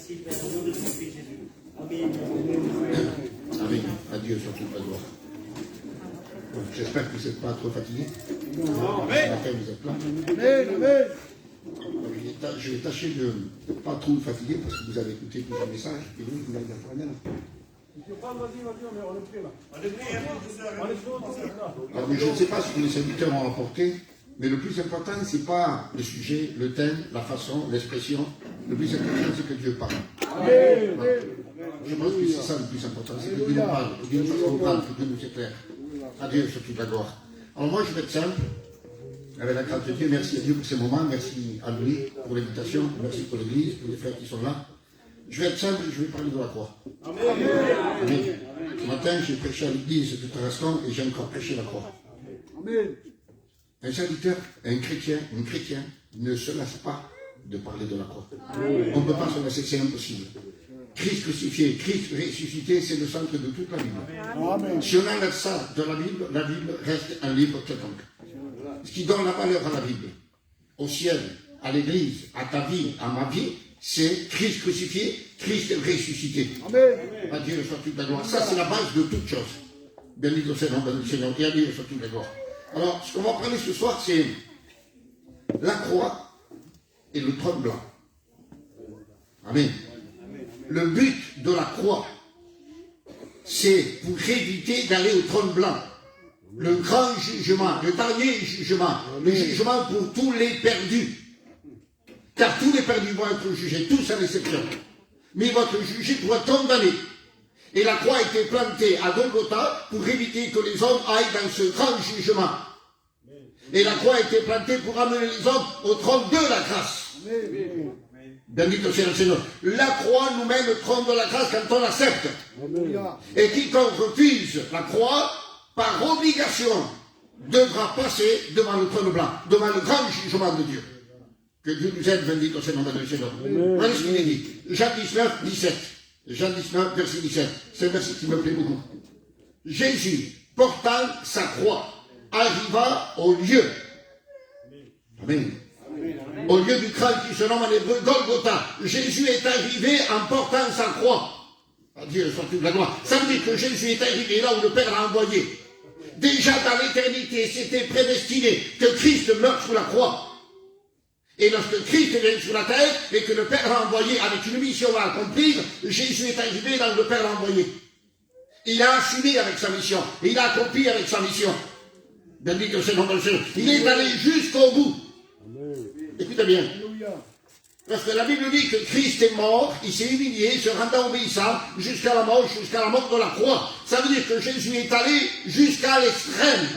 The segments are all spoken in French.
merci, Père, au nom de ton Fils Jésus. Amen. Amen. Adieu sur toute la gloire. J'espère que vous n'êtes pas trop fatigué. Non. Ce matin, vous êtes là. Amen. Je vais tâcher de ne pas trop vous fatiguer parce que vous avez écouté plusieurs messages et vous allez apprendre. Alors, mais je ne sais pas ce que les serviteurs ont apporté, mais le plus important, ce n'est pas le sujet, le thème, la façon, l'expression. Le plus important, c'est que Dieu parle. Amen. Voilà. Je pense que c'est ça le plus important, c'est que Dieu nous parle, que Dieu nous fasse comprendre, que Dieu nous éclaire. Adieu sur toute la gloire. Alors moi, je vais être simple. Avec la grâce de Dieu, merci à Dieu pour ces moments, merci à lui pour l'invitation, merci pour l'église, pour les frères qui sont là. Je vais être simple, je vais parler de la croix. Amen. Amen. Ce matin, j'ai prêché à l'église tout un instant et j'ai encore prêché la croix. Amen. Un serviteur, un chrétien, une chrétienne ne se lasse pas de parler de la croix. Amen. On ne peut pas se lasser, c'est impossible. Christ crucifié, Christ ressuscité, c'est le centre de toute la Bible. Amen. Si on enlève ça de la Bible reste un livre quelconque. Ce qui donne la valeur à la Bible, au ciel, à l'église, à ta vie, à ma vie, c'est Christ crucifié, Christ ressuscité. Amen. À Dieu soit toute la gloire. Ça, c'est la base de toute chose. Béni le Seigneur, béni le Seigneur, et à Dieu soit toute la gloire. Alors, ce qu'on va parler ce soir, c'est la croix et le trône blanc. Amen. Le but de la croix, c'est pour éviter d'aller au trône blanc. Le grand jugement, le dernier jugement, le jugement pour tous les perdus. Car tous les perdus vont être jugés, tous à l'exception. Mais ils vont être jugés pour être condamnés. Et la croix a été plantée à Golgotha pour éviter que les hommes aillent dans ce grand jugement. Et la croix a été plantée pour amener les hommes au trône de la grâce. Béni soit le Seigneur. La croix nous mène au trône de la grâce quand on l'accepte. Et quiconque refuse la croix, par obligation, devra passer devant le trône blanc, devant le grand jugement de Dieu. Que Dieu nous aide, béni soit le Seigneur. Voilà ce qu'il est dit. Jean 19, 17. Jean 19, verset 17. C'est un verset qui me plaît beaucoup. Jésus, portant sa croix, arriva au lieu. Amen. Au lieu du crâne qui se nomme en hébreu Golgotha. Jésus est arrivé en portant sa croix. Dieu soit toute la gloire. Ça veut dire que Jésus est arrivé là où le Père l'a envoyé. Déjà dans l'éternité, c'était prédestiné que Christ meure sur la croix. Et lorsque Christ vient sur la terre et que le Père l'a envoyé avec une mission à accomplir, Jésus est arrivé là où le Père l'a envoyé. Il a assumé avec sa mission. Et il a accompli avec sa mission. Béni que c'est nom de Dieu. Il est allé jusqu'au bout. Écoutez bien. Parce que la Bible dit que Christ est mort, il s'est humilié, se rendant obéissant jusqu'à la mort de la croix. Ça veut dire que Jésus est allé jusqu'à l'extrême.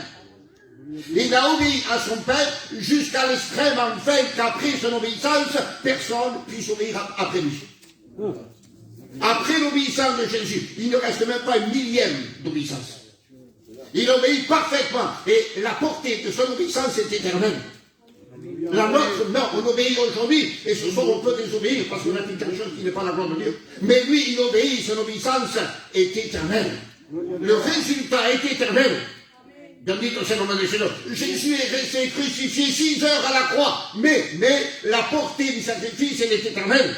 Il a obéi à son Père jusqu'à l'extrême, afin qu'après son obéissance, personne ne puisse obéir après lui. Après l'obéissance de Jésus, il ne reste même pas une millième d'obéissance. Il obéit parfaitement, et la portée de son obéissance est éternelle. La nôtre, non, on obéit aujourd'hui, et ce soir on peut désobéir parce qu'on a fait quelque chose qui n'est pas la gloire de Dieu. Mais lui, il obéit, son obéissance est éternelle. Le résultat est éternel. Béni soit le nom de Dieu. Jésus est resté crucifié 6 heures à la croix, mais la portée du sacrifice, elle est éternelle.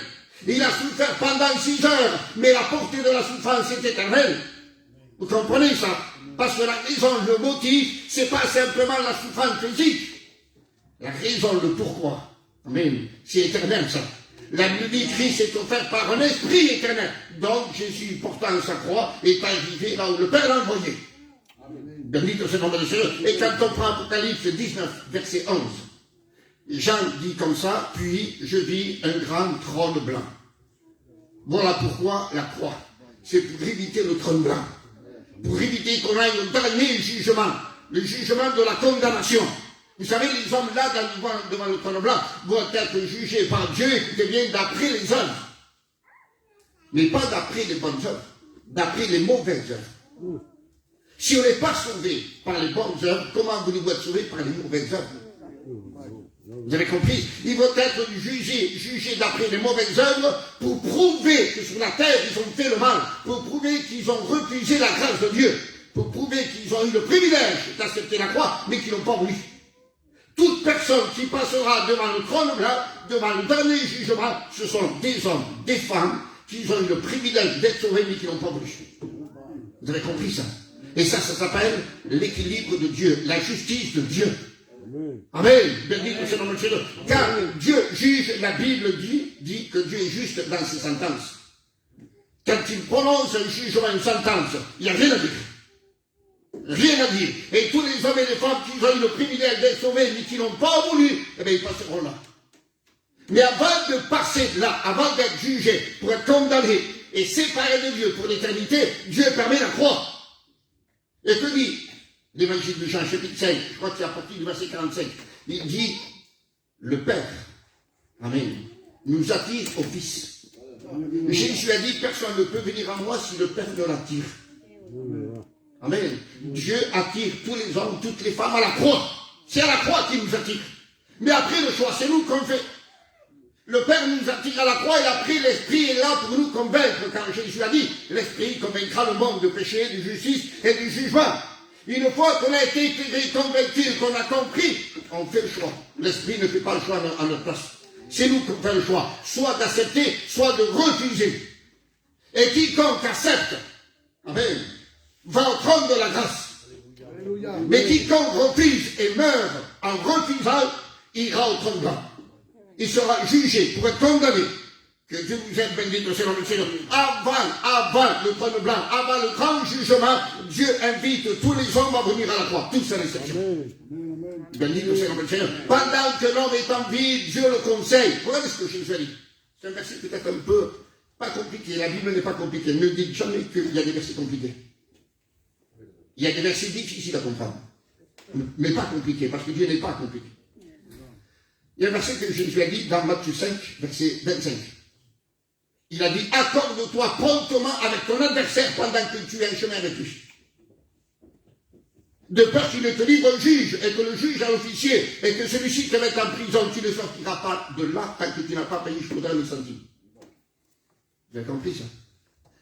Il a souffert pendant 6 heures, mais la portée de la souffrance est éternelle. Vous comprenez ça? Parce que la raison, le motif, c'est pas simplement la souffrance physique. La raison, le pourquoi. Amen. C'est éternel, ça. La vie de Christ est offerte par un esprit éternel. Donc, Jésus, portant sa croix, est arrivé là où le Père l'a envoyé. Béni soit le nom de Dieu. Et quand on prend Apocalypse 19, verset 11, Jean dit comme ça, puis je vis un grand trône blanc. Voilà pourquoi la croix. C'est pour éviter le trône blanc. Pour éviter qu'on aille au dernier jugement. Le jugement de la condamnation. Vous savez, les hommes là, devant le trône blanc, vont être jugés par Dieu, écoutez bien, d'après les œuvres. Mais pas d'après les bonnes œuvres, d'après les mauvaises œuvres. Si on n'est pas sauvé par les bonnes œuvres, comment voulez-vous être sauvé par les mauvaises œuvres? Vous avez compris? Ils vont être jugés d'après les mauvaises œuvres pour prouver que sur la terre, ils ont fait le mal, pour prouver qu'ils ont refusé la grâce de Dieu, pour prouver qu'ils ont eu le privilège d'accepter la croix, mais qu'ils n'ont pas voulu. Toute personne qui passera devant le trône blanc devant le dernier jugement, ce sont des hommes, des femmes, qui ont eu le privilège d'être sauvés, mais qui n'ont pas voulu. Vous avez compris ça? Et ça s'appelle l'équilibre de Dieu, la justice de Dieu. Amen. Béni que c'est le nom de Dieu. Car Dieu juge, la Bible dit que Dieu est juste dans ses sentences. Quand il prononce un jugement, une sentence, il n'y a rien à dire. Rien à dire. Et tous les hommes et les femmes qui ont eu le privilège d'être sauvés, mais qui n'ont pas voulu, eh bien, ils passeront là. Mais avant de passer là, avant d'être jugé, pour être condamné et séparé de Dieu pour l'éternité, Dieu permet la croix. Et que dit l'évangile de Jean, chapitre 5, je crois que c'est à partir du verset 45, il dit, le Père, Amen, nous attire au Fils. Jésus a dit, personne ne peut venir à moi si le Père ne l'attire. Amen. Dieu attire tous les hommes, toutes les femmes à la croix. C'est à la croix qu'il nous attire. Mais après le choix, c'est nous qu'on fait. Le Père nous attire à la croix et après l'Esprit est là pour nous convaincre. Car Jésus a dit, l'Esprit convaincra le monde de péché, de justice et du jugement. Une fois qu'on a été convaincu, qu'on a compris, on fait le choix. L'Esprit ne fait pas le choix à notre place. C'est nous qui faisons le choix, soit d'accepter, soit de refuser. Et quiconque accepte, amen, va au trône de la grâce. Alléluia. Mais quiconque refuse et meurt en refusant, ira au trône blanc. Il sera jugé pour être condamné. Que Dieu vous aide, béni de Seigneur. Avant le trône blanc, avant le grand jugement, Dieu invite tous les hommes à venir à la croix. Tous à l'exception. Béni de Seigneur. Pendant que l'homme est en vie, Dieu le conseille. Regardez ce que Jésus a dit. C'est un verset peut-être un peu pas compliqué. La Bible n'est pas compliquée. Ne dites jamais qu'il y a des versets compliqués. Il y a des versets difficiles à comprendre. Mais pas compliqués, parce que Dieu n'est pas compliqué. Il y a un verset que Jésus a dit dans Matthieu 5, verset 25. Il a dit, accorde-toi promptement avec ton adversaire pendant que tu es un chemin avec lui. De peur qu'il ne te livre un juge, et que le juge a l'officier, et que celui-ci te mette en prison, tu ne sortiras pas de là tant que tu n'as pas payé jusqu'au dernier centime. Vous avez compris ça?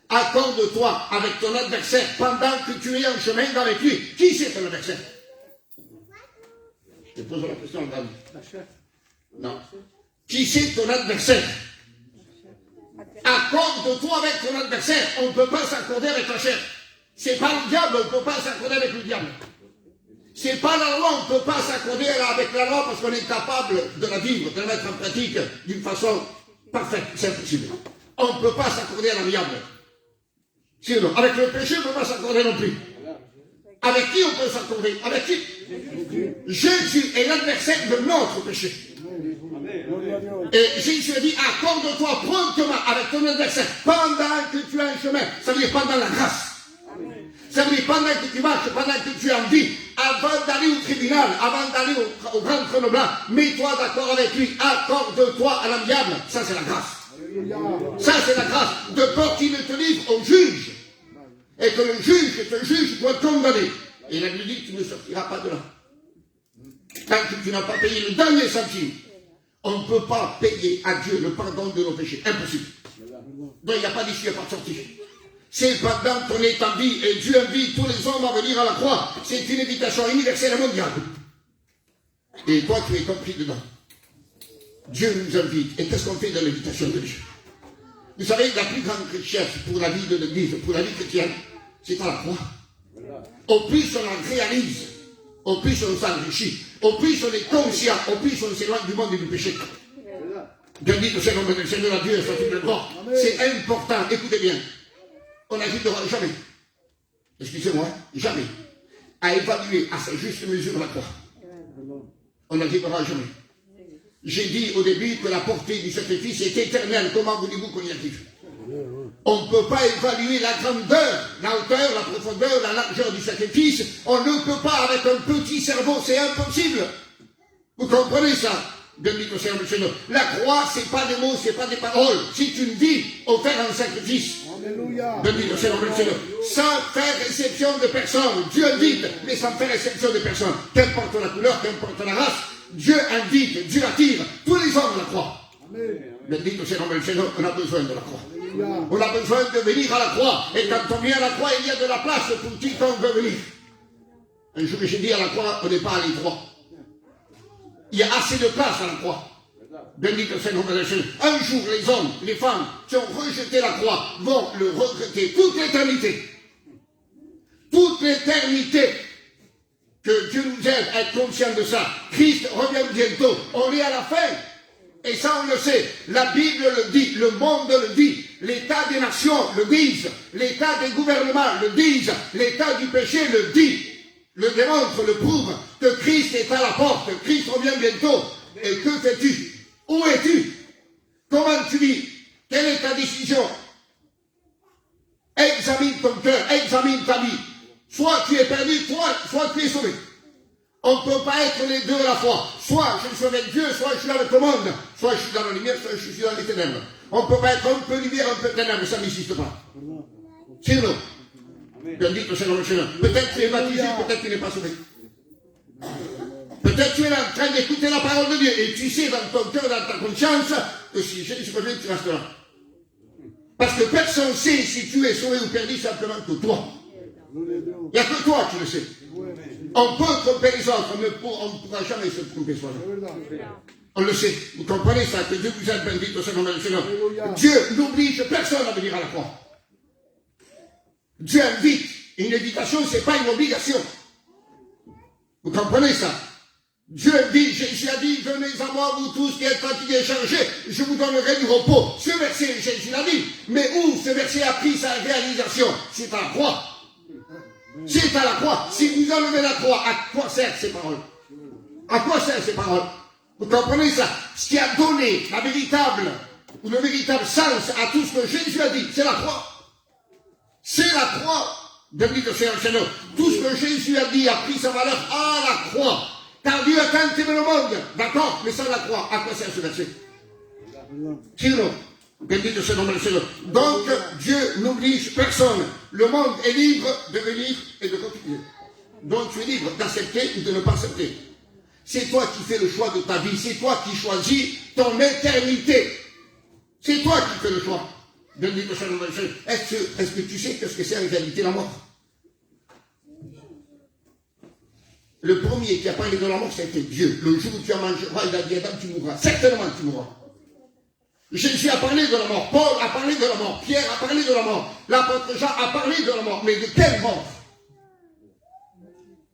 Accorde-toi avec ton adversaire pendant que tu es en chemin avec lui. Qui c'est ton adversaire? Je te pose la question, David. Non. Qui c'est ton adversaire? Accorde-toi avec ton adversaire. On ne peut pas s'accorder avec la chair. C'est pas le diable, on ne peut pas s'accorder avec le diable. C'est pas la loi, on ne peut pas s'accorder avec la loi parce qu'on est capable de la vivre, de la mettre en pratique d'une façon parfaite. C'est impossible. On ne peut pas s'accorder à la diable. Sinon, avec le péché, on ne peut pas s'accorder non plus. Avec qui on peut s'accorder? Avec qui? Jésus est l'adversaire de notre péché. Et Jésus a dit, accorde-toi promptement avec ton adversaire pendant que tu as un chemin. Ça veut dire pendant la grâce. Ça veut dire pendant que tu marches, pendant que tu es en vie, avant d'aller au tribunal, avant d'aller au grand trône blanc, mets-toi d'accord avec lui, accorde-toi à l'amiable. Ça c'est la grâce. Ça c'est la grâce. De peur qu'il ne te livre au juge. Et que le juge te juge pour te condamner. Et la Bible dit que tu ne sortiras pas de là. Tant que tu n'as pas payé le dernier centime. On ne peut pas payer à Dieu le pardon de nos péchés. Impossible. Donc il n'y a pas d'issue à pas de sortie. C'est pendant qu'on est en vie et Dieu invite tous les hommes à venir à la croix. C'est une invitation universelle et mondiale. Et toi, tu es compris dedans. Dieu nous invite. Et qu'est-ce qu'on fait dans l'invitation de Dieu? Vous savez, la plus grande richesse pour la vie de l'Église, pour la vie chrétienne, c'est à la croix. Au plus on en réalise, au plus on s'enrichit, au plus on est conscient, au plus on s'éloigne du monde et du péché. Dieu dit que c'est comme le Seigneur à Dieu et sa fille de droit. C'est important, écoutez bien. On n'ajoutera jamais, excusez-moi, jamais, à évaluer à sa juste mesure la croix. On n'arrivera jamais. J'ai dit au début que la portée du sacrifice est éternelle. Comment voulez-vous qu'on y arrive? On ne peut pas évaluer la grandeur, la hauteur, la profondeur, la largeur du sacrifice. On ne peut pas avec un petit cerveau, c'est impossible. Vous comprenez ça? Béni que Seigneur le Seigneur. La croix, c'est pas des mots, c'est pas des paroles. C'est une vie offerte en sacrifice. Alléluia. Béni que Seigneur le Seigneur. Sans faire exception de personne. Dieu invite, mais sans faire exception de personne. Qu'importe la couleur, qu'importe la race, Dieu invite, Dieu attire tous les hommes à la croix. Béni que Seigneur le Seigneur, on a besoin de la croix. Alléluia. On a besoin de venir à la croix. Et quand on vient à la croix, il y a de la place pour quiconque veut venir. Un jour, j'ai dit à la croix, on n'est pas allé droit. Il y a assez de place à la croix. Bénite soit le nom de Jésus. Un jour, les hommes, les femmes qui ont rejeté la croix vont le regretter toute l'éternité. Toute l'éternité. Que Dieu nous aide à être conscient de ça. Christ revient bientôt. On est à la fin. Et ça, on le sait. La Bible le dit. Le monde le dit. L'état des nations le disent. L'état des gouvernements le disent. L'état du péché le dit. Le démontre, le prouve que Christ est à la porte. Christ revient bientôt. Et que fais-tu? Où es-tu? Comment tu vis? Quelle est ta décision? Examine ton cœur. Examine ta vie. Soit tu es perdu, soit tu es sauvé. On ne peut pas être les deux à la fois. Soit je suis avec Dieu, soit je suis avec le monde. Soit je suis dans la lumière, soit je suis dans les ténèbres. On ne peut pas être un peu lumière, un peu ténèbres. Ça n'existe pas. C'est non. Bien dit que c'est dans le chemin. Peut-être tu es baptisé, peut-être tu n'es pas sauvé. Peut-être tu es en train d'écouter la parole de Dieu. Et tu sais dans ton cœur, dans ta conscience, que si Jésus revient, tu restes là. Parce que personne ne sait si tu es sauvé ou perdu simplement que toi. Il n'y a que toi qui le sais. On peut tromper les autres, on ne pourra jamais se tromper soi-même. On le sait. Vous comprenez ça? Que Dieu vous aide, bendito au nom du Seigneur. Dieu n'oblige personne à venir à la croix. Dieu invite. Une invitation, ce n'est pas une obligation. Vous comprenez ça? Dieu dit, Jésus a dit, venez à moi, vous tous qui êtes fatigués et chargés, je vous donnerai du repos. Ce verset, Jésus l'a dit. Mais où ce verset a pris sa réalisation? C'est à la croix. C'est à la croix. Si vous enlevez la croix, à quoi servent ces paroles? À quoi servent ces paroles? Vous comprenez ça? Ce qui a donné la véritable, ou le véritable sens à tout ce que Jésus a dit, c'est la croix. C'est la croix. Bienvenue de Seigneur. Tout ce que Jésus a dit a pris sa valeur à la croix. Car Dieu a tant aimé le monde. D'accord? Mais sans la croix, à quoi sert ce verset? Tire-le. Béni de ce nom de Seigneur. Donc, Dieu n'oblige personne. Le monde est libre de venir et de continuer. Donc, tu es libre d'accepter ou de ne pas accepter. C'est toi qui fais le choix de ta vie. C'est toi qui choisis ton éternité. C'est toi qui fais le choix. Béni de ce nom de Seigneur. Est-ce que tu sais ce que c'est en réalité la mort? Le premier qui a parlé de la mort, c'était Dieu. Le jour où tu en mangeras, il a dit Adam, tu mourras. Certainement, tu mourras. Jésus a parlé de la mort, Paul a parlé de la mort, Pierre a parlé de la mort, l'apôtre Jean a parlé de la mort, mais de quelle mort?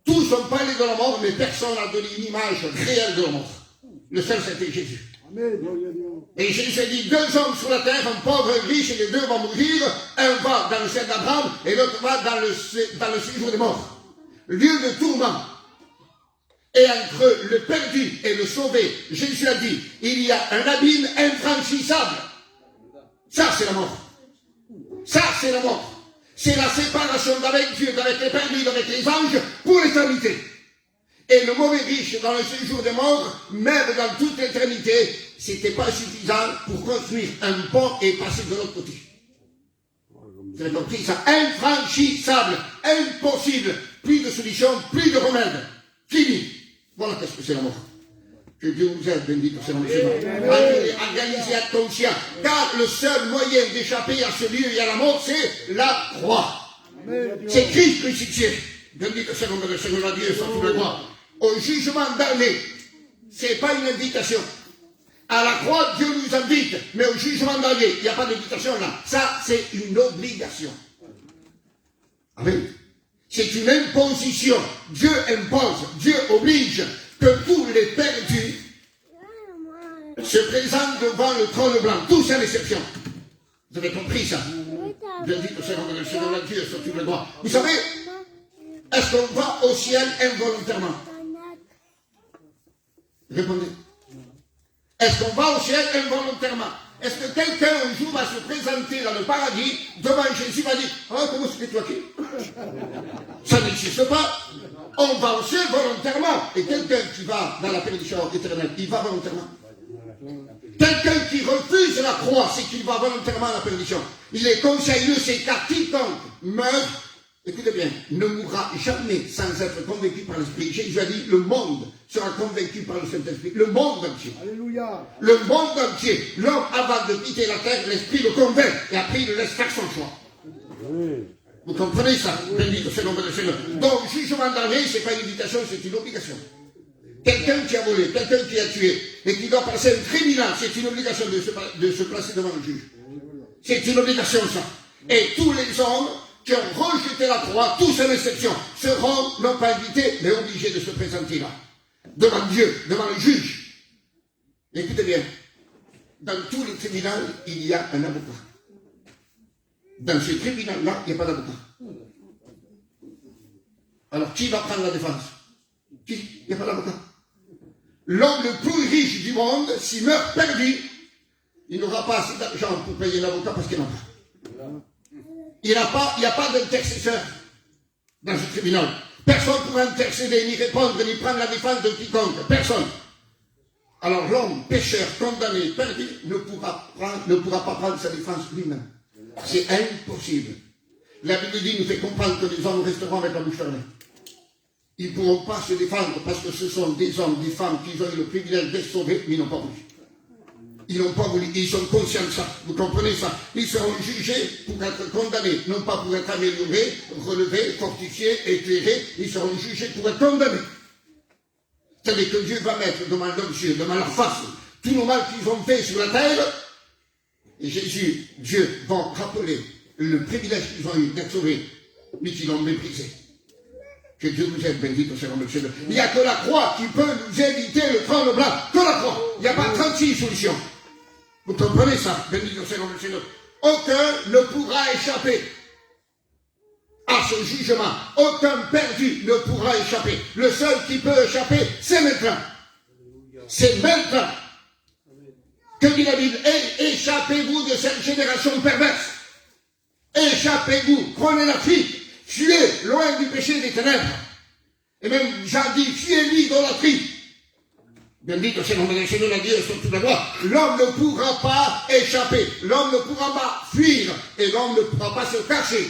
Tous ont parlé de la mort, mais personne n'a donné une image réelle de la mort. Le seul, c'était Jésus. Et Jésus a dit, deux hommes sur la terre, un pauvre et un riche, et les deux vont mourir, un va dans le ciel d'Abraham, et l'autre va dans le séjour des morts. Lieu de tourment. Et entre le perdu et le sauvé, Jésus a dit, il y a un abîme infranchissable. Ça, c'est la mort. Ça, c'est la mort. C'est la séparation d'avec Dieu, d'avec les perdus, d'avec les anges, pour l'éternité. Et le mauvais riche, dans le séjour des morts, même dans toute l'éternité, c'était pas suffisant pour construire un pont et passer de l'autre côté. Vous avez compris ça? Infranchissable, impossible. Plus de solution, plus de remède. Fini. Voilà qu'est-ce que c'est la mort. Que Dieu vous aide, béni que c'est la mort. Organisez, être conscient. Car le seul moyen d'échapper à ce lieu et à la mort, c'est la croix. C'est Christ crucifié. Béni que c'est le nom de Seigneur Dieu, sur toute la croix. Au jugement dernier, ce n'est pas une invitation. À la croix, Dieu nous invite, mais au jugement dernier, il n'y a pas d'invitation là. Ça, c'est une obligation. Amen. C'est une imposition. Dieu impose, Dieu oblige que tous les perdus se présentent devant le trône blanc, tous sans exception. Vous avez compris ça? Je dis que c'est le Seigneur de Dieu sur tous les droits. Vous savez, est-ce qu'on va au ciel involontairement? Répondez. Est-ce qu'on va au ciel involontairement? Est-ce que quelqu'un un jour va se présenter dans le paradis devant Jésus va dire « Oh, comment c'est toi qui ?» Ça n'existe pas. On va au ciel volontairement. Et quelqu'un qui va dans la perdition éternelle, il va volontairement. Quelqu'un qui refuse la croix, c'est qu'il va volontairement à la perdition. Il est conscient, il le sait, car quiconque meurt, écoutez bien, ne mourra jamais sans être convaincu par l'Esprit. Jésus a dit, le monde sera convaincu par le Saint-Esprit. Le monde entier. Alléluia. Le monde entier. L'homme, avant de quitter la terre, l'Esprit le convainc et après il le laisse faire son choix. Oui. Vous comprenez ça? Béni que c'est le nom de Seigneur. Donc, jugement dernier, ce n'est pas une invitation, c'est une obligation. quelqu'un qui a volé, quelqu'un qui a tué, et qui doit passer un tribunal, c'est une obligation de se placer devant le juge. C'est une obligation, ça. Et tous les hommes qui ont rejeté la croix, tous sans exception, seront non pas invités, mais obligés de se présenter là, devant Dieu, devant le juge. Écoutez bien, dans tous les tribunaux, il y a un avocat. Dans ce tribunal-là, il n'y a pas d'avocat. Alors, qui va prendre la défense? Qui? Il n'y a pas d'avocat. L'homme le plus riche du monde, s'il meurt perdu, il n'aura pas assez d'argent pour payer l'avocat parce qu'il n'en a pas. Il n'y a pas d'intercesseur dans ce tribunal. Personne ne pourra intercéder, ni répondre, ni prendre la défense de quiconque. Personne. Alors l'homme pécheur, condamné, perdu, ne pourra pas prendre sa défense lui-même. C'est impossible. La Bible dit, nous fait comprendre que les hommes resteront avec la bouche fermée. Ils ne pourront pas se défendre parce que ce sont des hommes, des femmes qui ont eu le privilège d'être sauvés, mais ils n'ont pas voulu. Ils n'ont pas voulu, ils sont conscients de ça, vous comprenez ça. Ils seront jugés pour être condamnés, non pas pour être améliorés, relevés, fortifiés, éclairés, ils seront jugés pour être condamnés. C'est-à-dire que Dieu va mettre devant leurs yeux, devant leur face, tout le mal qu'ils ont fait sur la terre, et Jésus, Dieu, vont rappeler le privilège qu'ils ont eu d'être sauvés, mais qu'ils l'ont méprisé. Que Dieu nous aide, bendito soit le Seigneur. Il n'y a que la croix qui peut nous éviter le trône blanc. Que la croix. Il n'y a pas 36 solutions. Vous comprenez ça, bendito soit le Seigneur. Aucun ne pourra échapper à ce jugement. Aucun perdu ne pourra échapper. Le seul qui peut échapper, c'est maintenant. C'est maintenant. Que dit la Bible? Échappez-vous de cette génération perverse. Échappez-vous. Prenez la fuite. Fuyez loin du péché des ténèbres. Et même Jean dit, fuyez l'idolâtrie. Bendito c'est le nom de Seigneur, l'a dit sur toute la loi. L'homme ne pourra pas échapper. L'homme ne pourra pas fuir. Et l'homme ne pourra pas se cacher.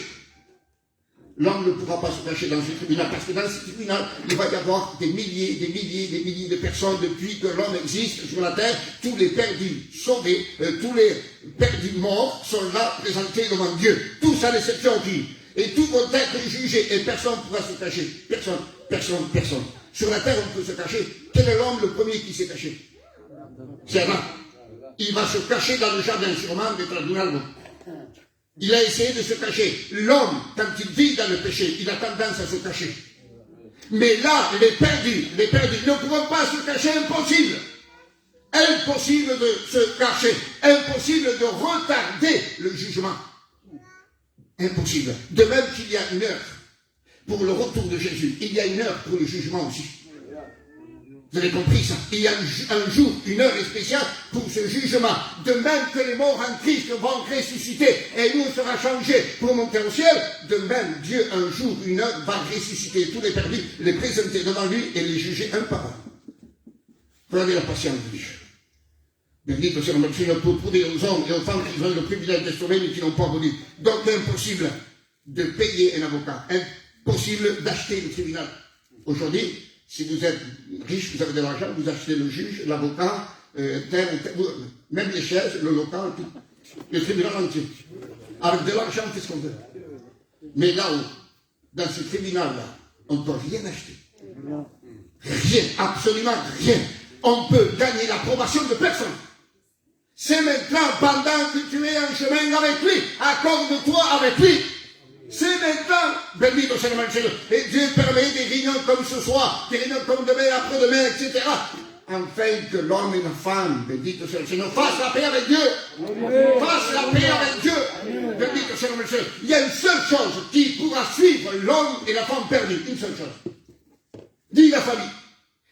L'homme ne pourra pas se cacher dans ce tribunal. Parce que dans ce tribunal, il va y avoir des milliers de personnes depuis que l'homme existe sur la terre. Tous les perdus sauvés, tous les perdus morts sont là présentés devant Dieu. Tous à l'exception qui. Et tous vont être jugés et personne ne pourra se cacher. Personne. Sur la terre, on peut se cacher. Quel est l'homme le premier qui s'est caché? C'est Adam. Il va se cacher dans le jardin, sûrement, de tribunal. Il a essayé de se cacher. L'homme, quand il vit dans le péché, il a tendance à se cacher. Mais là, les perdus ne pourront pas se cacher, impossible. Impossible de se cacher. Impossible de retarder le jugement. Impossible. De même qu'il y a une heure pour le retour de Jésus, il y a une heure pour le jugement aussi. Vous avez compris ça? Il y a un jour, une heure spéciale pour ce jugement. De même que les morts en Christ vont ressusciter et nous sera changés pour monter au ciel, de même Dieu un jour, une heure va ressusciter tous les perdus, les présenter devant lui et les juger un par un. Prenez la patience de Dieu. Bendito soit le Seigneur pour prouver aux hommes et aux femmes qui ont le privilège d'être sauvés mais qui n'ont pas voulu. Donc impossible de payer un avocat. Impossible d'acheter le tribunal. Aujourd'hui, si vous êtes riche, vous avez de l'argent, vous achetez le juge, l'avocat, même les chaises, le local, tout. Le tribunal entier. Avec de l'argent, qu'est-ce qu'on veut? Mais là-haut, dans ce tribunal-là, on ne peut rien acheter. Rien, absolument rien. On peut gagner l'approbation de personne. C'est maintenant, pendant que tu es en chemin avec lui, accorde-toi avec lui. C'est maintenant, bendito soit le Seigneur. Et Dieu permet des réunions comme ce soir, des réunions comme demain, après-demain, etc. Afin que l'homme et la femme, bendito soit le Seigneur, fassent la paix avec Dieu. Fassent la paix avec Dieu. Bendito soit le Seigneur. Il y a une seule chose qui pourra suivre l'homme et la femme perdus. Une seule chose. Ni la famille,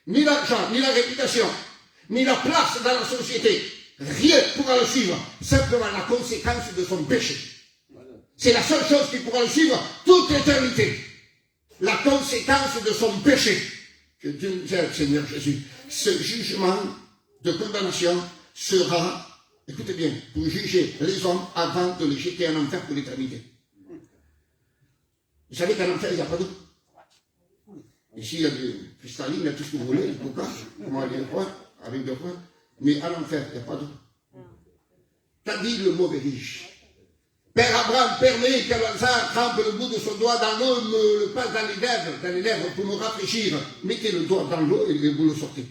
ni l'argent, ni la réputation, ni la place dans la société. Rien ne pourra le suivre. Simplement la conséquence de son péché. C'est la seule chose qui pourra le suivre toute l'éternité. La conséquence de son péché. Que Dieu nous aide, Seigneur Jésus. Ce jugement de condamnation sera, écoutez bien, pour juger les hommes avant de les jeter en enfer pour l'éternité. Vous savez qu'en enfer, il n'y a pas d'eau. Ici, il y a des cristallines, il y a tout ce que vous voulez, du coca, comment aller voir, avec de quoi. Mais à l'enfer, il n'y a pas d'eau. Qu'a dit le mauvais riche? Père Abraham, permet que Lazare trempe le bout de son doigt dans l'eau, me le passe dans les lèvres pour me rafraîchir. Mettez le doigt dans l'eau et vous le sortez.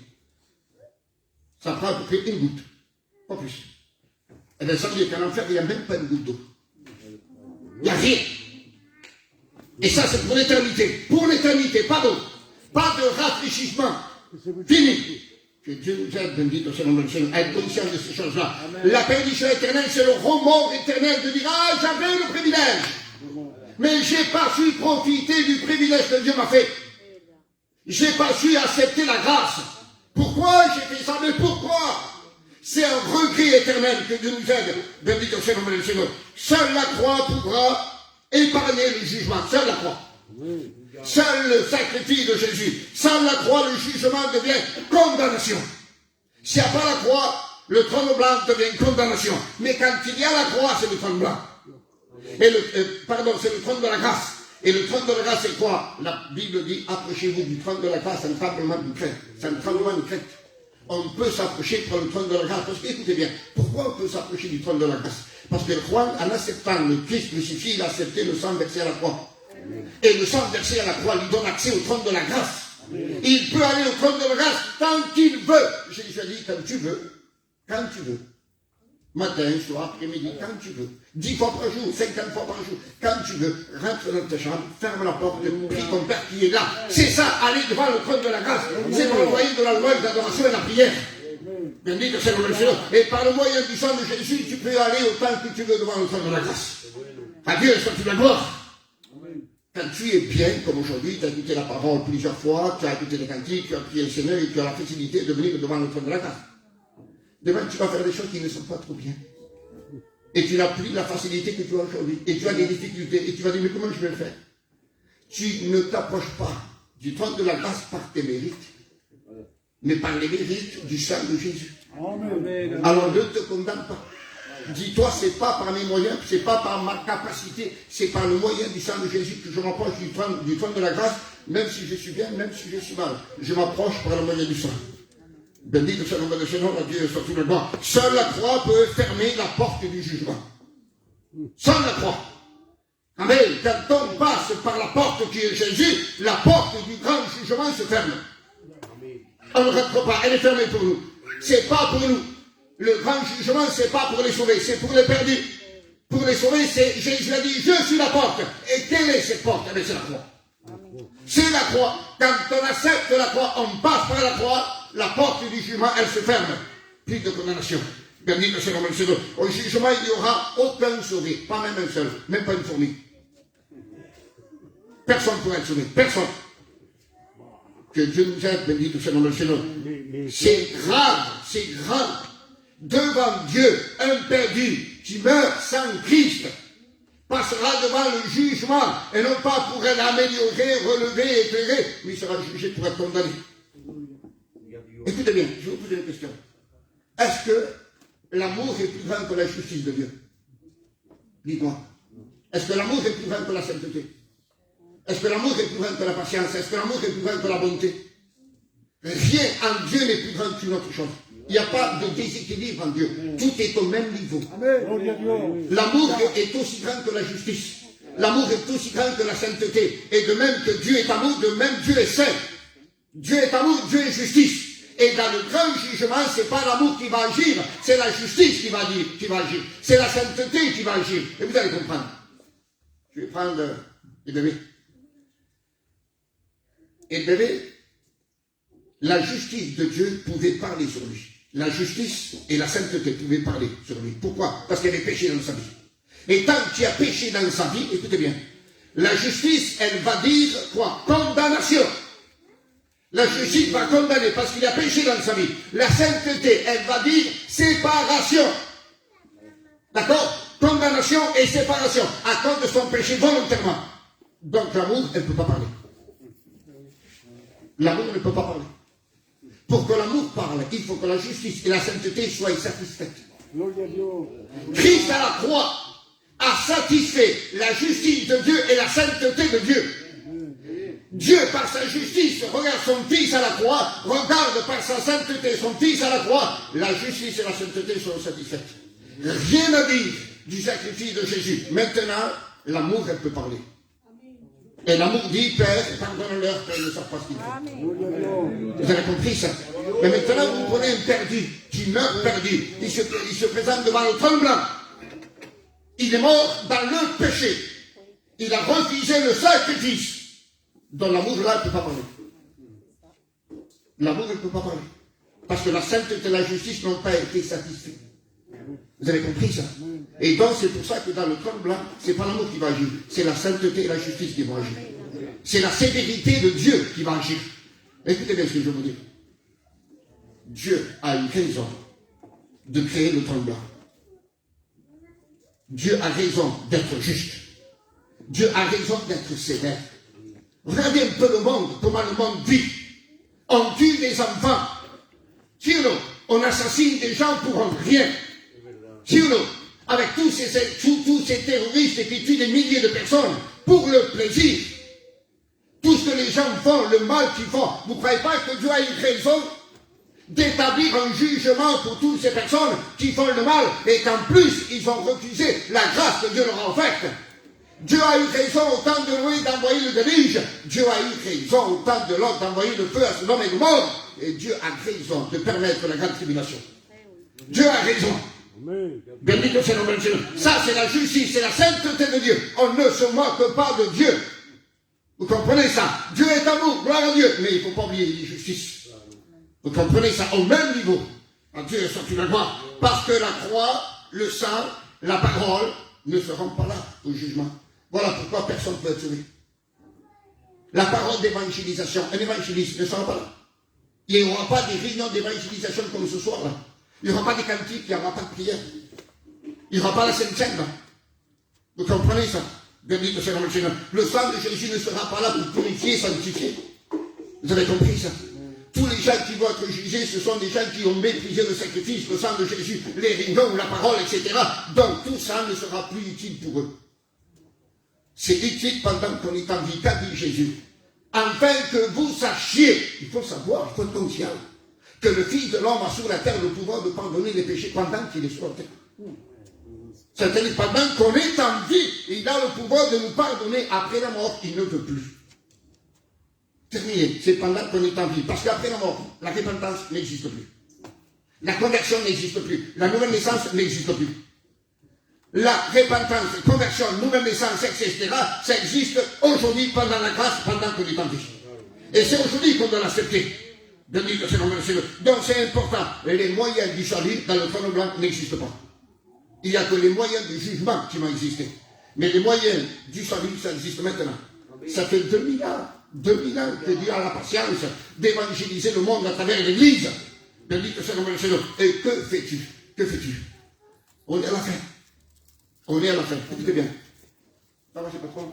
Ça prend à peu près une goutte, pas plus. Et bien, ça veut dire qu'en enfer, il n'y a même pas une goutte d'eau. Il n'y a rien. Et ça, c'est pour l'éternité. Pour l'éternité, pas d'eau. Pas de rafraîchissement. Fini. Que Dieu nous aide, bendito soit le nom du Seigneur, à être conscient de ces choses-là. La perdition éternelle, c'est le remords éternel de dire, ah, j'avais le privilège. Mais j'ai pas su profiter du privilège que Dieu m'a fait. J'ai pas su accepter la grâce. Pourquoi j'ai fait ça? Mais pourquoi? C'est un regret éternel que Dieu nous aide. Bendito soit le nom du Seigneur. Seule la croix pourra épargner le jugement. Seule la croix. Seul le sacrifice de Jésus. Sans la croix, le jugement devient condamnation. S'il n'y a pas la croix, le trône blanc devient condamnation. Mais quand il y a la croix, c'est le trône blanc. Et c'est le trône de la grâce. Et le trône de la grâce, c'est quoi? La Bible dit, approchez-vous du trône de la grâce, c'est un tremblement de crête. C'est un tremblement de crête. On peut s'approcher pour le trône de la grâce. Parce que, écoutez bien, pourquoi on peut s'approcher du trône de la grâce? Parce que Juan, en acceptant le Christ crucifié, il a accepté le sang versé à la croix. Et le sang versé à la croix lui donne accès au trône de la grâce. Il peut aller au trône de la grâce tant qu'il veut. J'ai déjà dit, quand tu veux. Quand tu veux. Matin, soir, après-midi, quand tu veux. 10 fois par jour, 50 fois par jour. Quand tu veux, rentre dans ta chambre, ferme la porte, prie ton Père qui est là. C'est ça, aller devant le trône de la grâce. C'est le moyen de la loi, de l'adoration et de la prière. Bien dit que c'est le Seigneur. Et par le moyen du sang de Jésus, tu peux aller autant que tu veux devant le trône de la grâce. À Dieu soit la gloire. Quand tu es bien, comme aujourd'hui, tu as écouté la parole plusieurs fois, tu as écouté les cantiques, tu as prié le Seigneur et tu as la facilité de venir devant le trône de la grâce. Demain, tu vas faire des choses qui ne sont pas trop bien. Et tu n'as plus la facilité que tu as aujourd'hui. Et tu as des difficultés. Et tu vas dire, mais comment je vais le faire? Tu ne t'approches pas du trône de la grâce par tes mérites, mais par les mérites du sang de Jésus. Amen. Alors ne te condamne pas. Dis-toi, c'est pas par mes moyens, c'est pas par ma capacité, c'est par le moyen du sang de Jésus que je m'approche du trône de la grâce, même si je suis bien, même si je suis mal. Je m'approche par le moyen du sang. Bendit soit le nom de Seigneur, Dieu soit tout le monde. Seule la croix peut fermer la porte du jugement. Seule la croix. Amen. Quand on passe par la porte qui est Jésus, la porte du grand jugement se ferme. On ne rentre pas, elle est fermée pour nous. C'est pas pour nous. Le grand jugement, c'est pas pour les sauver, c'est pour les perdus. Pour les sauver, c'est Jésus a dit, je suis la porte. Et quelle est cette porte? Eh bien, c'est la croix. C'est la croix. Quand on accepte la croix, on passe par la croix, la porte du jugement, elle se ferme. Plus de condamnation. Bien dit que c'est le Seigneur. Au jugement, il n'y aura aucun sauvé. Pas même un seul. Même pas une fourmi. Personne ne pourra être sauvé. Personne. Que Dieu nous aide, béni que c'est le Seigneur. C'est grave. C'est grave. Devant Dieu, un perdu qui meurt sans Christ passera devant le jugement et non pas pour être amélioré, relevé, éclairé, mais il sera jugé pour être condamné. Écoutez bien, je vais vous poser une question. Est-ce que l'amour est plus grand que la justice de Dieu? Dites-moi. Est-ce que l'amour est plus grand que la sainteté? Est-ce que l'amour est plus grand que la patience? Est-ce que l'amour est plus grand que la bonté? Rien en Dieu n'est plus grand qu'une autre chose. Il n'y a pas de déséquilibre en Dieu. Tout est au même niveau. L'amour est aussi grand que la justice. L'amour est aussi grand que la sainteté. Et de même que Dieu est amour, de même Dieu est saint. Dieu est amour, Dieu est justice. Et dans le grand jugement, ce n'est pas l'amour qui va agir, c'est la justice qui va agir. C'est la sainteté qui va agir. Et vous allez comprendre. Je vais prendre les bébés. Et le bébé, la justice de Dieu pouvait parler sur lui. La justice et la sainteté pouvaient parler sur lui. Pourquoi? Parce qu'il y avait péché dans sa vie. Et tant qu'il y a péché dans sa vie, écoutez bien, la justice, elle va dire quoi? Condamnation. La justice va condamner parce qu'il y a péché dans sa vie. La sainteté, elle va dire séparation. D'accord? Condamnation et séparation à cause de son péché volontairement. Donc l'amour, elle ne peut pas parler. L'amour ne peut pas parler. Pour que l'amour parle, il faut que la justice et la sainteté soient satisfaites. Christ à la croix a satisfait la justice de Dieu et la sainteté de Dieu. Dieu, par sa justice, regarde son Fils à la croix, regarde par sa sainteté son Fils à la croix, la justice et la sainteté sont satisfaites. Rien à dire, du sacrifice de Jésus. Maintenant, l'amour, elle peut parler. Et l'amour dit, Père, pardonne-leur, Père, ils ne savent pas ce qu'ils font. Vous avez compris ça? Mais maintenant, vous prenez un perdu, qui meurt perdu. Il se présente devant le trône blanc. Il est mort dans le péché. Il a refusé le sacrifice. Dans l'amour, là, il ne peut pas parler. L'amour, il ne peut pas parler. Parce que la sainteté et la justice n'ont pas été satisfaites. Vous avez compris ça? Et donc, c'est pour ça que dans le trône blanc, ce n'est pas l'amour qui va agir. C'est la sainteté et la justice qui vont agir. C'est la sévérité de Dieu qui va agir. Écoutez bien ce que je veux dire. Dieu a eu raison de créer le trône blanc. Dieu a raison d'être juste. Dieu a raison d'être sévère. Regardez un peu le monde, comment le monde vit. On tue des enfants. Sur nous, on assassine des gens pour rien. Sur nous, avec tous ces terroristes qui tuent des milliers de personnes pour le plaisir. Tout ce que les gens font, le mal qu'ils font. Vous ne croyez pas que Dieu a eu raison d'établir un jugement pour toutes ces personnes qui font le mal et qu'en plus ils ont refusé la grâce que Dieu leur a offerte? Dieu a eu raison au temps de Noé d'envoyer le déluge. Dieu a eu raison au temps de Lot d'envoyer le feu à Sodome et Gomorrhe. Et Dieu a raison de permettre la grande tribulation. Dieu a raison. Béni que c'est le Dieu. Ça, c'est la justice, c'est la sainteté de Dieu. On ne se moque pas de Dieu. Vous comprenez ça? Dieu est amour, gloire à Dieu. Mais il ne faut pas oublier la justice. Vous comprenez ça? Au même niveau. À Dieu est sorti la gloire. Parce que la croix, le sang, la parole ne seront pas là au jugement. Voilà pourquoi personne ne peut être sauvé. La parole d'évangélisation, un évangéliste ne sera pas là. Il n'y aura pas des réunions d'évangélisation comme ce soir là. Il n'y aura pas de cantiques, il n'y aura pas de prière. Il n'y aura pas la Sainte Seine là. Vous comprenez ça? Béni que c'est le Seigneur. Le sang de Jésus ne sera pas là pour purifier, sanctifier. Vous avez compris ça? Tous les gens qui vont être jugés, ce sont des gens qui ont méprisé le sacrifice, le sang de Jésus, les réunions, la parole, etc. Donc tout ça ne sera plus utile pour eux. C'est utile pendant qu'on est en vie, qu'a dit Jésus. Afin que vous sachiez, il faut savoir, il faut être conscient, que le Fils de l'homme a sur la terre le pouvoir de pardonner les péchés pendant qu'il est sur la terre. C'est-à-dire pendant qu'on est en vie, il a le pouvoir de nous pardonner. Après la mort, il ne peut plus. Terminé, c'est pendant qu'on est en vie. Parce qu'après la mort, la repentance n'existe plus. La conversion n'existe plus. La nouvelle naissance n'existe plus. La repentance, conversion, nouvelle naissance, etc., ça existe aujourd'hui pendant la grâce, pendant qu'on est en vie. Et c'est aujourd'hui qu'on doit l'accepter. Donc c'est important. Les moyens du salut dans le trône blanc n'existent pas. Il n'y a que les moyens du jugement qui vont exister. Mais les moyens du salut, ça existe maintenant. Ça fait 2000 ans que Dieu a la patience d'évangéliser le monde à travers l'Église. Et que fais-tu? Que fais-tu? On est à la fin. On est à la fin. Écoutez bien. Ça va, c'est pas trop?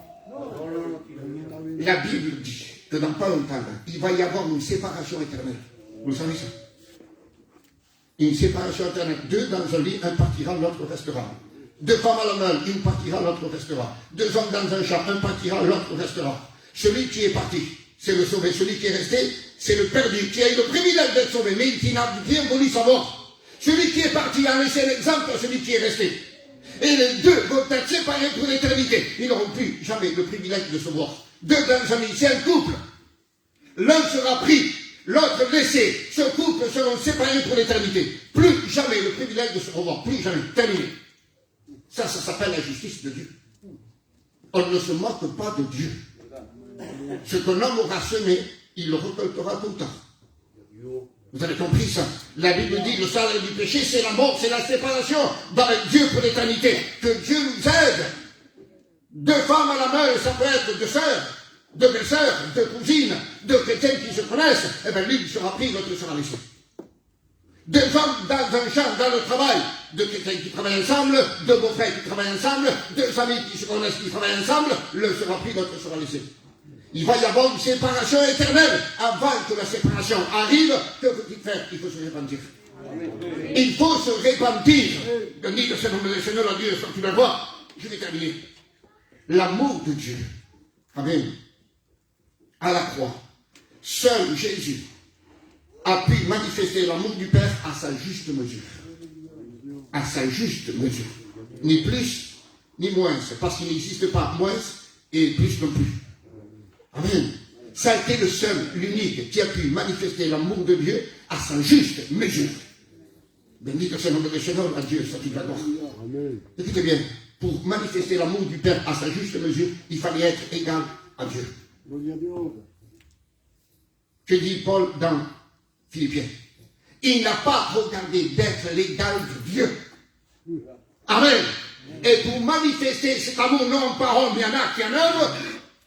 La Bible dit que dans pas longtemps, il va y avoir une séparation éternelle. Vous savez ça? Une séparation éternelle. Deux dans un lit, un partira, l'autre restera. Deux femmes à la main, une partira, l'autre restera. Deux hommes dans un champ, un partira, l'autre restera. Celui qui est parti, c'est le sauvé. Celui qui est resté, c'est le perdu, qui a eu le privilège d'être sauvé, mais qui n'a rien voulu savoir. Celui qui est parti a laissé l'exemple à celui qui est resté. Et les deux vont être séparés pour l'éternité. Ils n'auront plus jamais le privilège de se voir. Deux dans un lit, c'est un couple. L'un sera pris, l'autre laissé. Ce couple seront séparés pour l'éternité. Plus jamais le privilège de se revoir. Plus jamais. Terminé. Ça s'appelle la justice de Dieu. On ne se moque pas de Dieu. Ce qu'un homme aura semé, il le récoltera tout le temps. Vous avez compris ça? La Bible dit que le salaire du péché, c'est la mort, c'est la séparation d'avec Dieu pour l'éternité. Que Dieu nous aide. Deux femmes à la main, ça peut être deux sœurs, deux belles-sœurs, deux cousines, deux chrétiens qui se connaissent. Eh bien, l'une sera prise, l'autre sera laissée. Deux hommes dans un champ, dans le travail, deux chrétiens qui travaillent ensemble, deux beaux-frères qui travaillent ensemble, deux amis qui se connaissent, qui travaillent ensemble, l'un sera pris, l'autre sera laissé. Il va y avoir une séparation éternelle. Avant que la séparation arrive, que faut-il faire? Il faut se repentir. Il faut se repentir. Je dis que c'est le Seigneur, Dieu, tu vas voir. Je vais terminer. L'amour de Dieu. Amen. À la croix. Seul Jésus a pu manifester l'amour du Père à sa juste mesure. À sa juste mesure. Ni plus, ni moins. Parce qu'il n'existe pas moins et plus non plus. Amen. Ça a été le seul, l'unique, qui a pu manifester l'amour de Dieu à sa juste mesure. Béni que c'est le nom de Seigneur, à Dieu, soit toute la gloire. Écoutez bien, pour manifester l'amour du Père à sa juste mesure, il fallait être égal à Dieu. Que dit Paul dans Philippiens? Il n'a pas regardé d'être l'égal de Dieu. Amen. Et pour manifester cet amour, non en parole, mais en acte et en œuvre,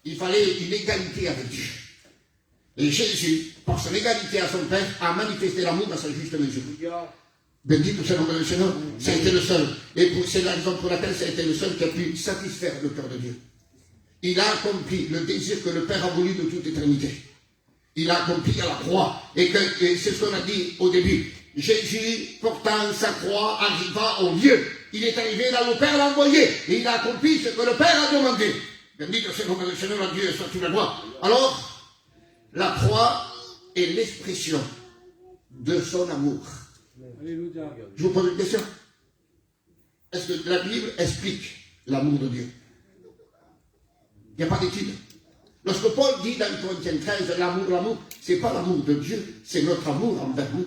il fallait une égalité avec Dieu. Et Jésus, par son égalité à son Père, a manifesté l'amour à sa juste mesure. Béni que c'est le nom du Seigneur, ça a été le seul. Et c'est la raison pour laquelle ça a été le seul qui a pu satisfaire le cœur de Dieu. Il a accompli le désir que le Père a voulu de toute éternité. Il a accompli à la croix. Et c'est ce qu'on a dit au début. Jésus, portant sa croix, arriva au lieu. Il est arrivé là où le Père l'a envoyé. Et il a accompli ce que le Père a demandé. Béni que c'est le nom du Seigneur, à Dieu, soit toute la gloire. Alors, la croix est l'expression de son amour. Je vous pose une question. Est-ce que la Bible explique l'amour de Dieu? Il n'y a pas d'étude. Lorsque Paul dit dans Corinthiens 13, l'amour, ce n'est pas l'amour de Dieu, c'est notre amour envers nous.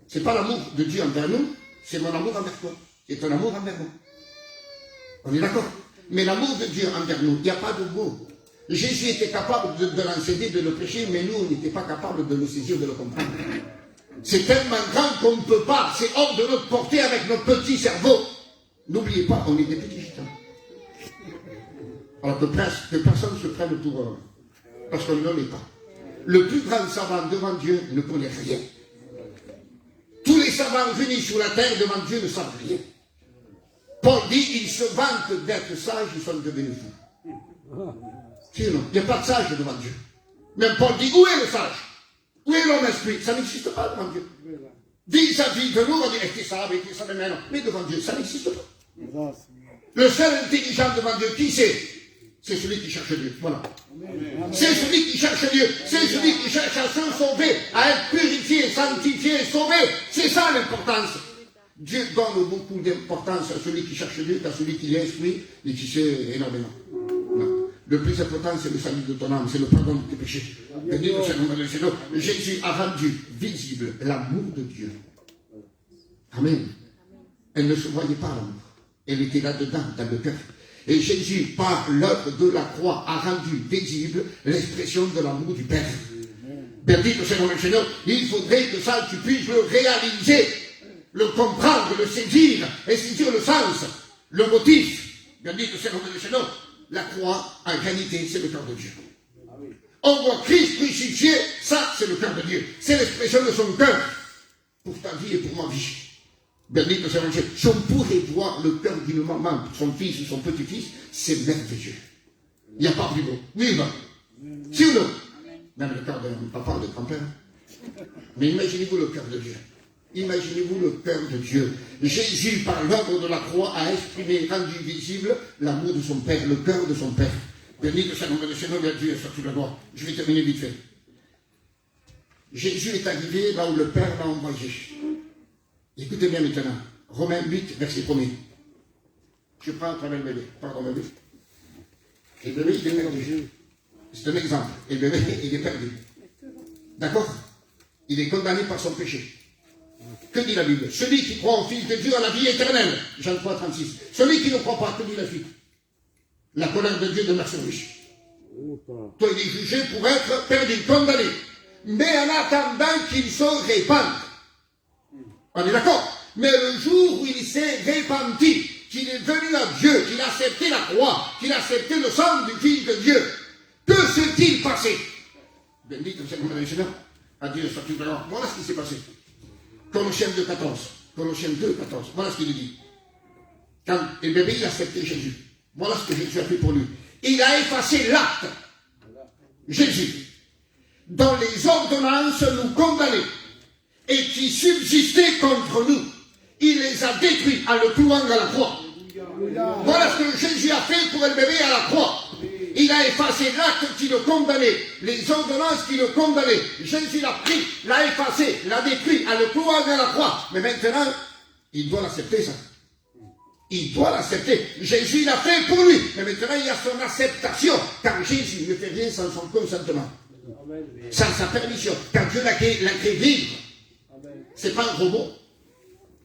Ce n'est pas l'amour de Dieu envers nous, c'est mon amour envers toi. C'est ton amour envers nous. On est d'accord? Mais l'amour de Dieu envers nous, il n'y a pas de mots. Jésus était capable de l'enseigner, de le prêcher, mais nous, on n'était pas capable de le saisir, de le comprendre. C'est tellement grand qu'on ne peut pas, c'est hors de notre portée avec notre petit cerveau. N'oubliez pas, on est des petits gitans. Alors que personne ne se prenne pour parce qu'on ne l'est pas. Le plus grand savant devant Dieu ne connaît rien. Tous les savants venus sur la terre devant Dieu ne savent rien. Paul dit, ils se vantent d'être sages, ils sont devenus fous. Sinon, il n'y a pas de sage devant Dieu. Même Paul dit, où est le sage? Où est l'homme esprit? Ça n'existe pas devant Dieu. Dit sa vie de nous, on dit, est-ce qu'il savait, mais non. Mais devant Dieu, ça n'existe pas. Le seul intelligent devant Dieu, qui c'est? C'est celui qui cherche Dieu. Voilà. C'est celui qui cherche Dieu. C'est celui qui cherche à se sauver, à être purifié, sanctifié, sauvé. C'est ça l'importance. Dieu donne beaucoup d'importance à celui qui cherche Dieu qu'à celui qui est instruit et qui sait énormément. Non. Le plus important, c'est le salut de ton âme, c'est le pardon de tes péchés. Béni le Seigneur. Jésus a rendu visible l'amour de Dieu. Amen. Elle ne se voyait pas l'amour. Elle était là-dedans, dans le cœur. Et Jésus, par l'œuvre de la croix, a rendu visible l'expression de l'amour du Père. Béni le Seigneur. Il faudrait que ça, tu puisses le réaliser, le comprendre, le saisir, et saisir le sens, le motif. Béni le Seigneur. La croix, en réalité, c'est le cœur de Dieu. On voit Christ crucifié, ça, c'est le cœur de Dieu. C'est l'expression de son cœur pour ta vie et pour ma vie. Béni que c'est Dieu. Si on pourrait voir le cœur d'une maman, son fils ou son petit-fils, c'est merveilleux. Il n'y a pas plus beau. Oui, ben. Si ou non? Même le cœur de papa, de grand-père. Mais imaginez-vous le cœur de Dieu. Imaginez-vous le cœur de Dieu. Jésus, par l'œuvre de la croix, a exprimé, rendu visible l'amour de son Père, le cœur de son Père. Béni que c'est le nom de Seigneur, Dieu, sur toute la gloire. Je vais terminer vite fait. Jésus est arrivé là où le Père l'a envoyé. Écoutez bien maintenant. Romains 8, verset 1er. Je prends à travers le bébé. Pardon, bébé. Et le bébé, il est perdu. C'est un exemple. Et le bébé, il est perdu. D'accord? Il est condamné par son péché. Que dit la Bible? Celui qui croit au Fils de Dieu a la vie éternelle. Jean 3, 36. Celui qui ne croit pas, que dit la suite? La colère de Dieu demeure sur lui. Toi, il est jugé pour être perdu, condamné. Mais en attendant qu'il se répande. On est d'accord? Mais le jour où il s'est repenti, qu'il est venu à Dieu, qu'il a accepté la croix, qu'il a accepté le sang du Fils de Dieu, que s'est-il passé? Béni que c'est le Seigneur. À Dieu soit tout l'heure. Voilà ce qui s'est passé. Colossiens 2, 14. Colossiens 2, 14. Voilà ce qu'il dit. Quand le bébé il a accepté Jésus. Voilà ce que Jésus a fait pour lui. Il a effacé l'acte. Jésus. Dont les ordonnances nous condamnaient et qui subsistaient contre nous. Il les a détruits en le clouant à la croix. Voilà ce que Jésus a fait pour le bébé à la croix. Il a effacé l'acte qui le condamnait, les ordonnances qui le condamnaient. Jésus l'a pris, l'a effacé, l'a détruit en le clouant à la croix. Mais maintenant, il doit l'accepter ça. Il doit l'accepter. Jésus l'a fait pour lui. Mais maintenant, il y a son acceptation. Car Jésus ne fait rien sans son consentement. Sans sa permission. Car Dieu l'a créé libre. Ce n'est pas un robot.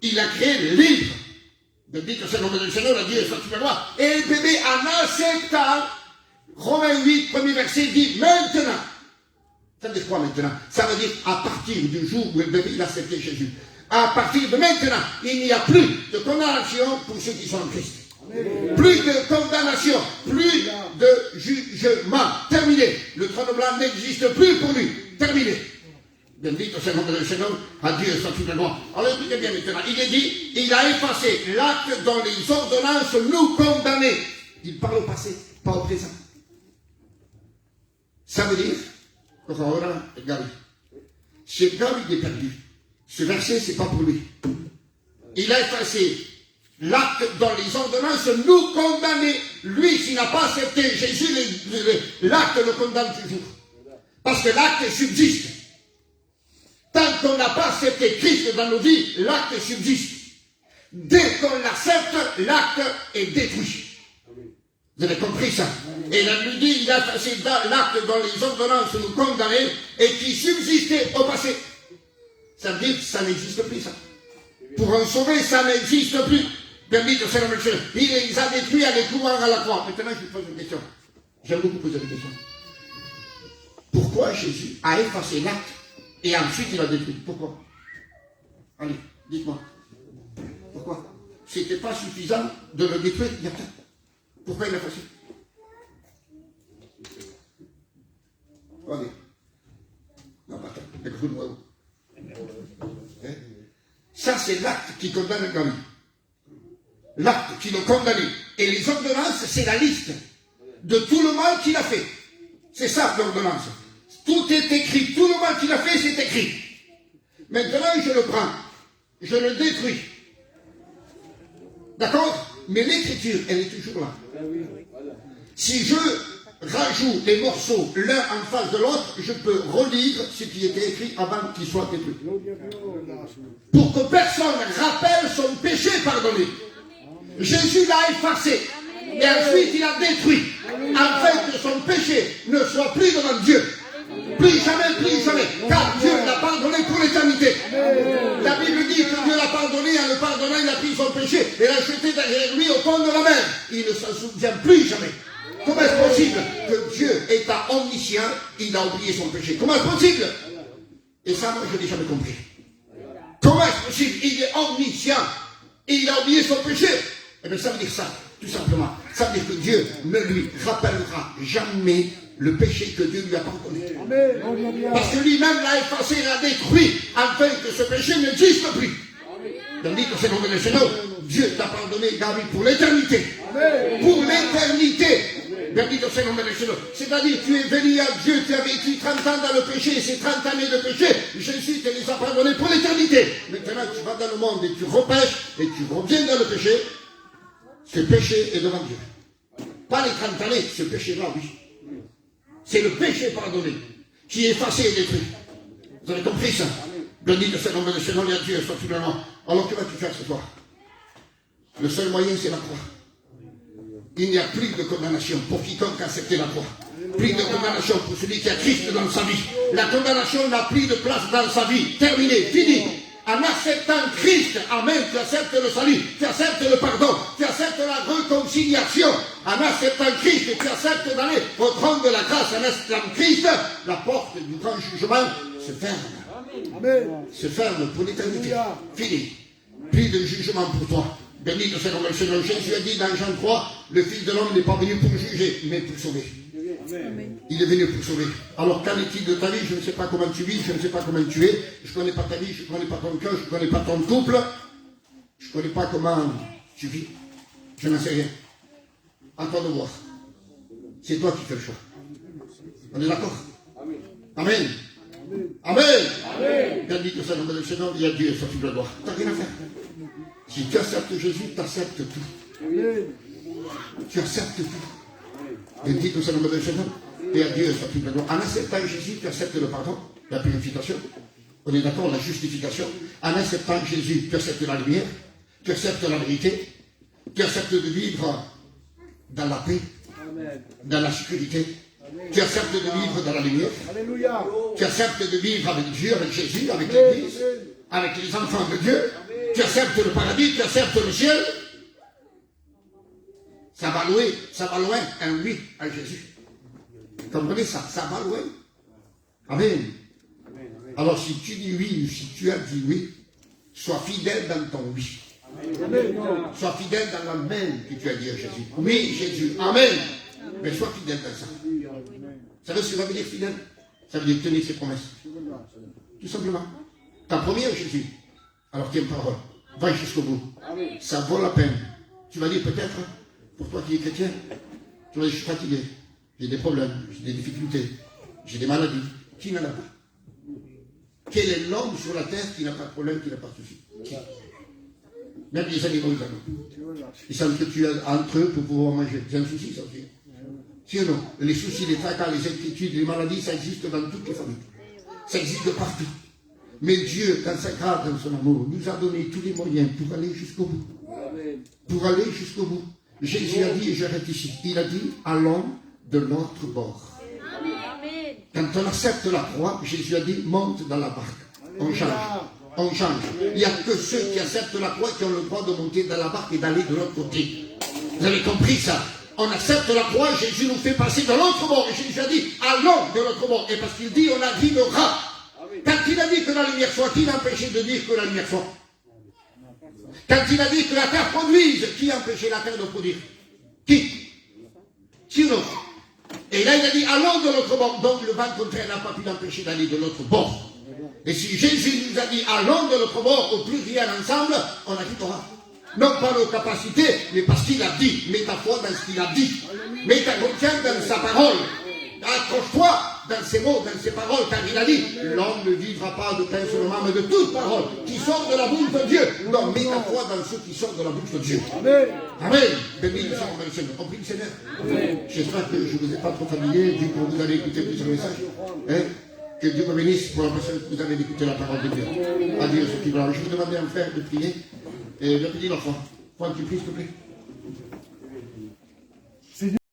Il l'a créé libre. De dire que c'est le nom du Seigneur, Dieu soit sur la loi. Et le bébé, en acceptant, Romains 8, premier verset, dit maintenant. Ça veut dire quoi maintenant? Ça veut dire à partir du jour où le bébé il a accepté Jésus. À partir de maintenant, il n'y a plus de condamnation pour ceux qui sont en Christ. Amen. Plus de condamnation, plus de jugement. Terminé. Le trône blanc n'existe plus pour lui. Terminé. Bendito soit le nom du Seigneur, à Dieu soit toute la gloire. Alors écoutez bien maintenant, il est dit, il a effacé l'acte dont les ordonnances nous condamnaient. Il parle au passé, pas au présent. Ça veut dire, Gary, c'est Gary qui est perdu. Ce verset, c'est pas pour lui. Il a effacé l'acte dont les ordonnances nous condamnaient. Lui, s'il n'a pas accepté Jésus, l'acte le condamne toujours. Parce que l'acte subsiste. Tant qu'on n'a pas accepté Christ dans nos vies, l'acte subsiste. Dès qu'on l'accepte, l'acte est détruit. Vous avez compris ça? Et là, lui dit, il a effacé l'acte dont les ordonnances nous condamnaient et qui subsistait au passé. Ça veut dire que ça n'existe plus, ça. Pour en sauver, ça n'existe plus. Bendito soit le Seigneur. Il les a détruits à les courir à la croix. Maintenant, je vous pose une question. J'aime beaucoup poser des questions. Pourquoi Jésus a effacé l'acte et ensuite il a détruit? Pourquoi? Allez, dites-moi. Pourquoi? C'était pas suffisant de le détruire, il y a pas. Pourquoi il l'a effacé? Allez. Non, pas attends. Écoute-moi. Ça, c'est l'acte qui condamne le gars. L'acte qui le condamne. Et les ordonnances, c'est la liste de tout le mal qu'il a fait. C'est ça, l'ordonnance. Tout est écrit. Tout le mal qu'il a fait, c'est écrit. Maintenant, je le prends. Je le détruis. D'accord? Mais l'écriture, elle est toujours là. Si je rajoute les morceaux l'un en face de l'autre, je peux relire ce qui était écrit avant qu'il soit détruit. Pour que personne rappelle son péché pardonné. Jésus l'a effacé. Et ensuite il a détruit. Afin que son péché ne soit plus devant Dieu. Plus jamais, plus jamais. Car Dieu l'a pardonné pour l'éternité. La Bible dit que Dieu l'a pardonné. En le pardonnant, il a pris son péché et l'a jeté derrière lui au fond de la mer. Il ne s'en souvient plus jamais. Comment est-ce possible que Dieu étant omniscient, il a oublié son péché? Comment est-ce possible? Et ça, moi, je n'ai jamais compris. Comment est-ce possible? Il est omniscient et il a oublié son péché. Eh bien, ça veut dire ça, tout simplement. Ça veut dire que Dieu ne lui rappellera jamais le péché que Dieu lui a pardonné. Parce que lui-même l'a effacé, l'a détruit, afin que ce péché n'existe plus. Tandis que c'est le nom de Seigneur, Dieu t'a pardonné, David, pour l'éternité. Pour l'éternité. Bendito c'est le nom de Seigneur. C'est-à-dire, tu es venu à Dieu, tu as vécu 30 ans dans le péché, et ces 30 années de péché, Jésus te les a pardonnés pour l'éternité. Maintenant, tu vas dans le monde et tu repêches, et tu reviens dans le péché. Ce péché est devant Dieu. Pas les 30 années, ce péché-là, oui. C'est le péché pardonné, qui est effacé et détruit. Vous avez compris ça? Bendito c'est le nom de Seigneur, et à Dieu soit tout le nom. Alors, que vas-tu faire ce soir? Le seul moyen, c'est la croix. Il n'y a plus de condamnation pour quiconque a accepté la croix. Plus de condamnation pour celui qui a Christ dans sa vie. La condamnation n'a plus de place dans sa vie. Terminé, fini. En acceptant Christ, amen, tu acceptes le salut, tu acceptes le pardon, tu acceptes la réconciliation. En acceptant Christ, tu acceptes d'aller au trône de la grâce. En acceptant Christ, la porte du grand jugement se ferme. Amen. Se ferme pour l'éternité. Fini. Plus de jugement pour toi. Béni soit le Seigneur. Jésus a dit dans Jean 3, le Fils de l'homme n'est pas venu pour juger, mais pour sauver. Amen. Il est venu pour sauver. Alors, qu'en est-il de ta vie? Je ne sais pas comment tu vis, je ne sais pas comment tu es. Je ne connais pas ta vie, je ne connais pas ton cœur, je ne connais pas ton couple. Je ne connais pas comment tu vis. Je n'en sais rien. À toi de voir. C'est toi qui fais le choix. On est d'accord? Amen. Amen. Amen. Béni soit le Seigneur, il y a Dieu, soit toute la gloire. Tu n'as rien à faire. Si tu acceptes Jésus, tu acceptes tout. Amen. Tu acceptes tout. Béni soit le nom de Seigneur. Et à Dieu soit toute la gloire. En acceptant Jésus, tu acceptes le pardon, la purification. On est d'accord, la justification. En acceptant Jésus, tu acceptes la lumière, tu acceptes la vérité, Tu acceptes de vivre dans la paix, dans la sécurité. Tu acceptes de vivre dans la lumière. Alléluia. Tu acceptes de vivre avec Dieu, avec Jésus, avec l'Église, avec les enfants de Dieu. Tu acceptes le paradis, tu acceptes le ciel. Ça va loin un oui à Jésus. Comprenez ça? Ça va loin. Amen. Alors si tu dis oui, ou si tu as dit oui, sois fidèle dans ton oui. Sois fidèle dans l'amen que tu as dit à Jésus. Oui, Jésus. Amen. Mais sois fidèle dans ça. Vous savez ce que ça veut dire fidèle? Ça veut dire tenir ses promesses. Tout simplement. Ta première Jésus. Alors tiens parole. Va jusqu'au bout. Ça vaut la peine. Tu vas dire peut-être, pour toi qui es chrétien, tu vas dire je suis fatigué, j'ai des problèmes, j'ai des difficultés, j'ai des maladies. Qui n'en a pas? Quel est l'homme sur la terre qui n'a pas de problème, qui n'a pas de souci? Qui? Même les animaux, ils en ont. Ils savent que tu as entre eux pour pouvoir manger. C'est un souci, ça aussi. Si ou non? Les soucis, les tracas, les inquiétudes, les maladies, ça existe dans toutes les familles. Ça existe partout. Mais Dieu, dans sa grâce, dans son amour, nous a donné tous les moyens pour aller jusqu'au bout. Pour aller jusqu'au bout. Jésus a dit, et j'arrête ici, il a dit, allons de l'autre bord. Quand on accepte la croix, Jésus a dit, monte dans la barque. On change. On change. Il n'y a que ceux qui acceptent la croix qui ont le droit de monter dans la barque et d'aller de l'autre côté. Vous avez compris ça? On accepte la croix, Jésus nous fait passer de l'autre bord. Et Jésus a dit, allons de l'autre bord. Et parce qu'il dit, on arrivera. Quand il a dit que la lumière soit, qui l'a empêché de dire que la lumière soit? Quand il a dit que la terre produise, qui a empêché la terre de produire? Qui? Si ou non? Et là, il a dit, allons de l'autre bord. Donc, le vent contraire n'a pas pu l'empêcher d'aller de l'autre bord. Et si Jésus nous a dit, allons de l'autre bord, au pluriel ensemble, on arrivera. Non pas nos capacités, mais parce qu'il a dit. Mets ta foi dans ce qu'il a dit. Mets ta confiance dans sa parole. Accroche-toi dans ses mots, dans ses paroles, car il a dit, l'homme ne vivra pas de pain seulement, mais de toute parole qui sort de la bouche de Dieu. Donc, mets ta foi dans ce qui sort de la bouche de Dieu. Amen. Béni le Seigneur. Compris le Seigneur? J'espère que je ne vous ai pas trop familier, vu que vous allez écouter plusieurs messages. Que Dieu vous bénisse pour la personne que vous avez écouté la parole de Dieu. À dire ce qui va. Je vous demandais à un frère de prier. Et de prier l'enfant. Faut que tu pries, s'il te plaît.